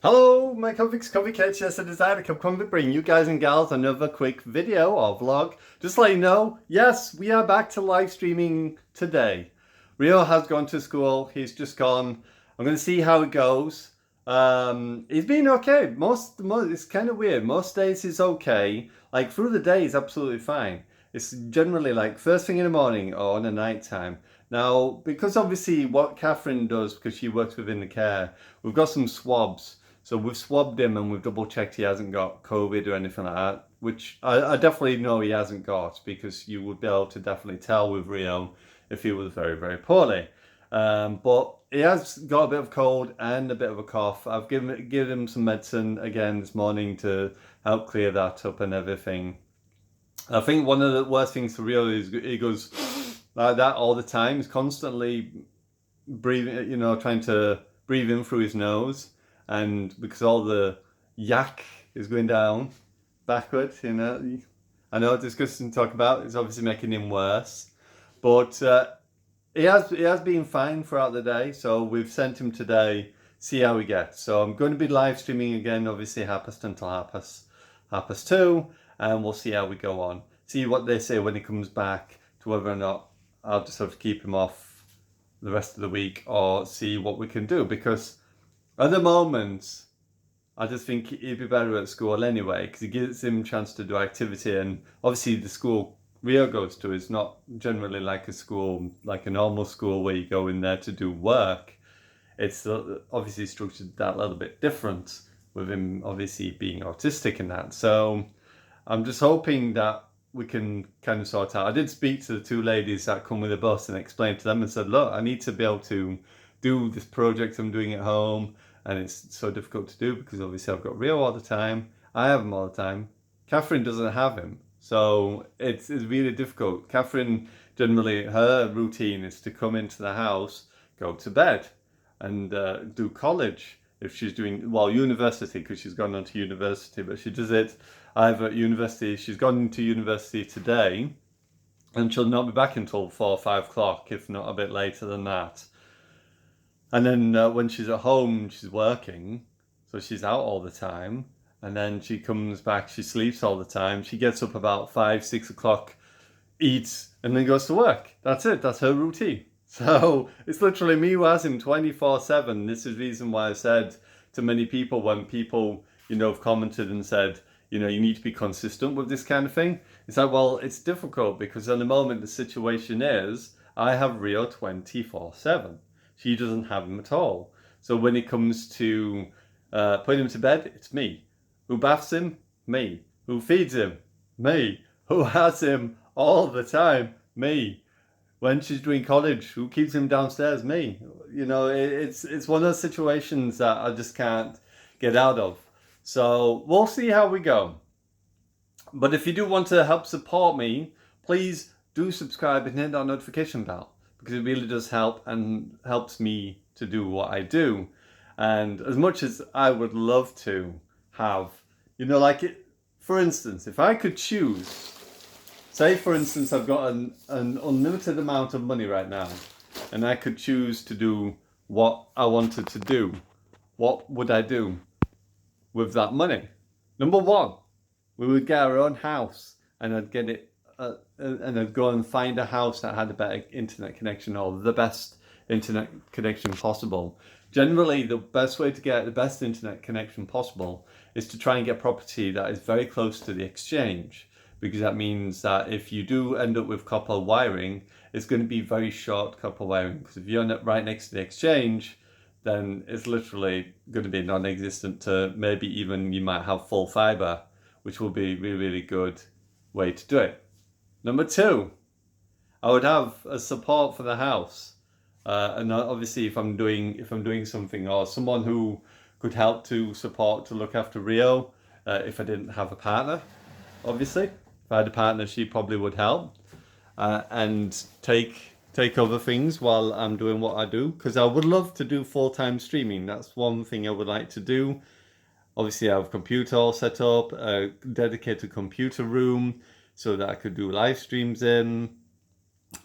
Hello, my convicts, coffee kids. Yes, I decided to come to bring you guys and gals another quick video or vlog. Just to let you know, yes, we are back to live streaming today. Rio has gone to school. He's just gone. I'm going to see how it goes. He's been okay. It's kind of weird. Most days he's okay. Like through the day, he's absolutely fine. It's generally like first thing in the morning or in the night time. Now, because obviously what Catherine does, because she works within the care, we've got some swabs. So we've swabbed him and we've double checked he hasn't got COVID or anything like that, which I definitely know he hasn't got, because you would be able to definitely tell with Rio if he was very, very poorly. But he has got a bit of cold and a bit of a cough. I've given him some medicine again this morning to help clear that up and everything. I think one of the worst things for Rio is he goes like that all the time. He's constantly breathing, trying to breathe in through his nose. And because all the yak is going down backwards, I know it's disgusting to talk about. It's obviously making him worse, but he has been fine throughout the day. So we've sent him today, see how he gets. So I'm going to be live streaming again, obviously half until half past 2, and we'll see how we go on. See what they say when he comes back, to whether or not I'll just have to keep him off the rest of the week or see what we can do, because at the moment, I just think he'd be better at school anyway, because it gives him a chance to do activity. And obviously the school Rio goes to is not generally like a school, like a normal school where you go in there to do work. It's obviously structured that little bit different, with him obviously being autistic and that. So I'm just hoping that we can kind of sort out. I did speak to the two ladies that come with the bus and explain to them and said, look, I need to be able to do this project I'm doing at home, and it's so difficult to do because obviously I've got Rio all the time, I have him all the time, Catherine doesn't have him, so it's really difficult. Catherine, generally her routine is to come into the house, go to bed, and do college if she's doing, well, university, because she's gone on to university, but she does it either at university. She's gone into university today and she'll not be back until 4 or 5 o'clock, if not a bit later than that. And then when she's at home, she's working, so she's out all the time. And then she comes back, she sleeps all the time. She gets up about 5, 6 o'clock, eats, and then goes to work. That's it, that's her routine. So it's literally me who has him 24/7. This is the reason why I said to many people, when people, have commented and said, you need to be consistent with this kind of thing. It's like, well, it's difficult because at the moment the situation is I have Rio 24/7. She doesn't have him at all. So when it comes to putting him to bed, it's me. Who baths him? Me. Who feeds him? Me. Who has him all the time? Me. When she's doing college, who keeps him downstairs? Me. It's one of those situations that I just can't get out of. So we'll see how we go. But if you do want to help support me, please do subscribe and hit that notification bell, because it really does help and helps me to do what I do. And as much as I would love to have, for instance, if I could choose, say for instance I've got an unlimited amount of money right now, and I could choose to do what I wanted to do, what would I do with that money? Number one, we would get our own house, and I'd get it, and I'd go and find a house that had a better internet connection, or the best internet connection possible. Generally, the best way to get the best internet connection possible is to try and get property that is very close to the exchange, because that means that if you do end up with copper wiring, it's going to be very short copper wiring, because if you're right next to the exchange, then it's literally going to be non-existent to maybe even you might have full fiber, which will be really, really good way to do it. Number two, I would have a support for the house, and obviously if I'm doing something, or someone who could help to support to look after Rio, if I didn't have a partner. Obviously, if I had a partner, she probably would help and take over things while I'm doing what I do, because I would love to do full-time streaming. That's one thing I would like to do. Obviously, I have a computer all set up, a dedicated computer room, so that I could do live streams in.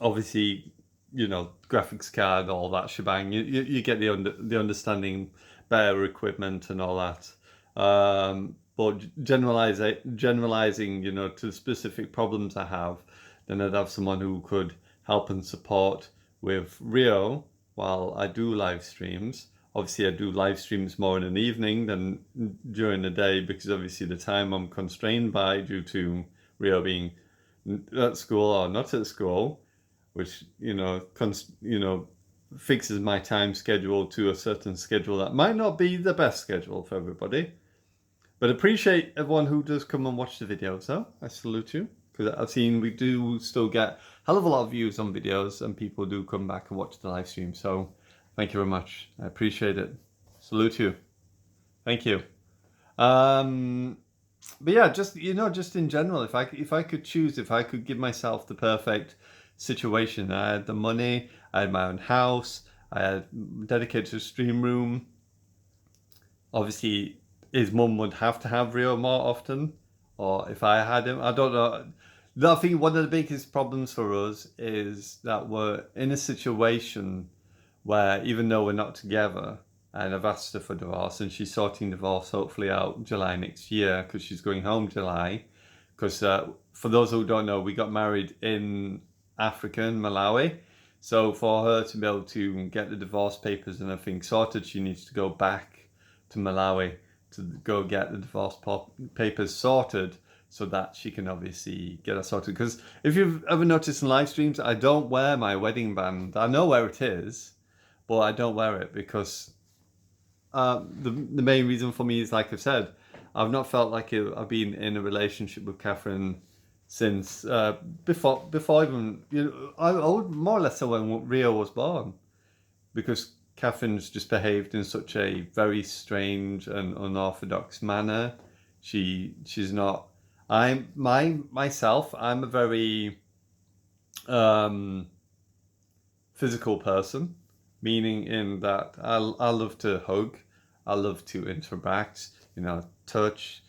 Obviously, graphics card, all that shebang. You get the understanding better equipment and all that. But generalizing, you know, to specific problems I have, then I'd have someone who could help and support with Rio while I do live streams. Obviously, I do live streams more in an evening than during the day because obviously the time I'm constrained by due to Rio being at school or not at school, which fixes my time schedule to a certain schedule that might not be the best schedule for everybody. But appreciate everyone who does come and watch the videos, though. I salute you, because I've seen we do still get a hell of a lot of views on videos, and people do come back and watch the live stream. So thank you very much. I appreciate it. Salute you. Thank you. But yeah, just in general, if I could choose, if I could give myself the perfect situation, I had the money, I had my own house, I had dedicated stream room. Obviously, his mum would have to have Rio more often, or if I had him, I don't know. I think one of the biggest problems for us is that we're in a situation where even though we're not together, and I've asked her for divorce, and she's sorting divorce hopefully out July next year because she's going home July. Because for those who don't know, we got married in Africa, in Malawi. So for her to be able to get the divorce papers and everything sorted, she needs to go back to Malawi to go get the divorce papers sorted so that she can obviously get it sorted. Because if you've ever noticed in live streams, I don't wear my wedding band. I know where it is, but I don't wear it because the main reason for me is, like I've said, I've not felt like I've been in a relationship with Catherine since before even, I would more or less say when Rio was born, because Catherine's just behaved in such a very strange and unorthodox manner. She's not. I'm a very physical person, meaning in that I love to hug, I love to interact, touch,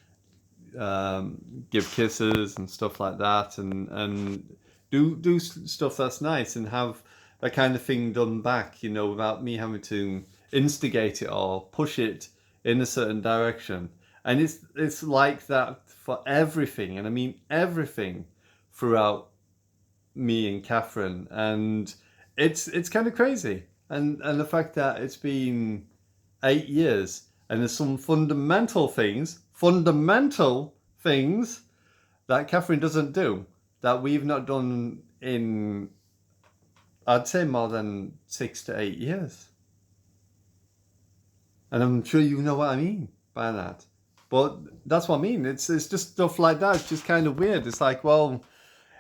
give kisses and stuff like that, and do stuff that's nice and have that kind of thing done back, without me having to instigate it or push it in a certain direction. And it's like that for everything, and I mean everything, throughout me and Catherine, and it's kind of crazy. And the fact that it's been 8 years and there's some fundamental things that Catherine doesn't do, that we've not done in, I'd say, more than 6 to 8 years. And I'm sure you know what I mean by that. But that's what I mean. It's just stuff like that. It's just kind of weird. It's like, well,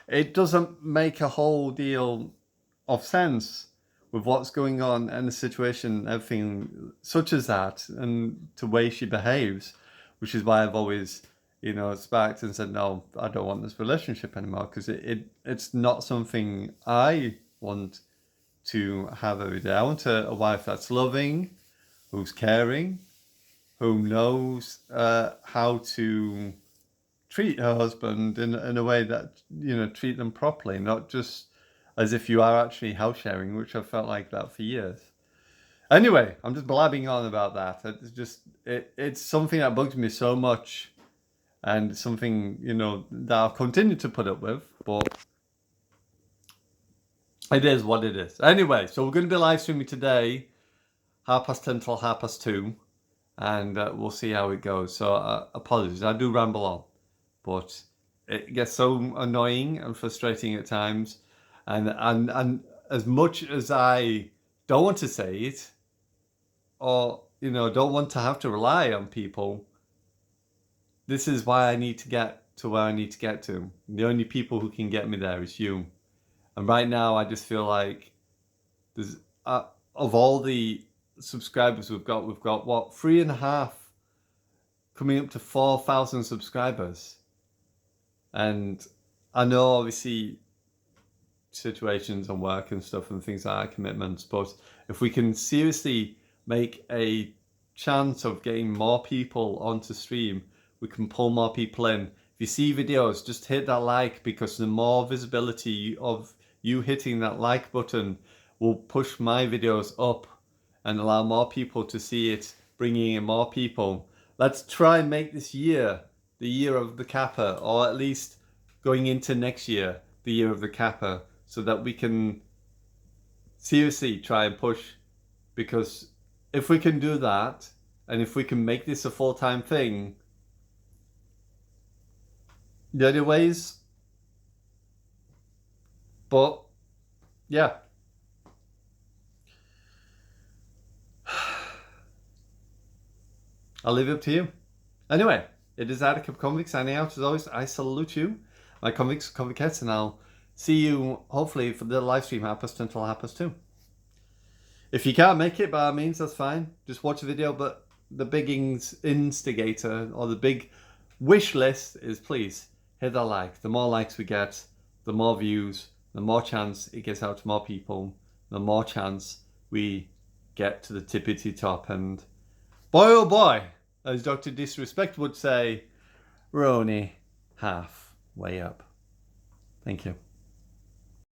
it doesn't make a whole deal of sense with what's going on and the situation, everything such as that, and the way she behaves, which is why I've always, sparked and said, no, I don't want this relationship anymore, because it's not something I want to have every day. I want a wife that's loving, who's caring, who knows how to treat her husband in a way that, treat them properly, not just as if you are actually house sharing, which I've felt like that for years. Anyway, I'm just blabbing on about that. It's something that bugs me so much, and something, that I'll continue to put up with, but it is what it is. Anyway, so we're going to be live streaming today, 10:30 till 2:30, and we'll see how it goes. So apologies, I do ramble on, but it gets so annoying and frustrating at times, and as much as I don't want to say it, or don't want to have to rely on people, this is why I need to get to where I need to get to. The only people who can get me there is you. And right now, I just feel like there's of all the subscribers we've got what, 3.5, coming up to 4,000 subscribers. And I know obviously situations and work and stuff and things like that, commitments, but if we can seriously make a chance of getting more people onto stream, we can pull more people in. If you see videos, just hit that like, because the more visibility of you hitting that like button will push my videos up and allow more people to see it, bringing in more people. Let's try and make this year the year of the Kappa, or at least going into next year, the year of the Kappa, so that we can seriously try and push. Because if we can do that, and if we can make this a full-time thing, the other ways, but yeah. I'll leave it up to you. Anyway, it is Attica Convict signing out. As always, I salute you, my convicts, convicts, and I'll see you hopefully for the live stream 2:30. If you can't make it, by all means, that's fine. Just watch the video. But the big instigator or the big wish list is please hit that like. The more likes we get, the more views, the more chance it gets out to more people, the more chance we get to the tippity top. And boy, oh boy, as Dr. Disrespect would say, we're only halfway up. Thank you.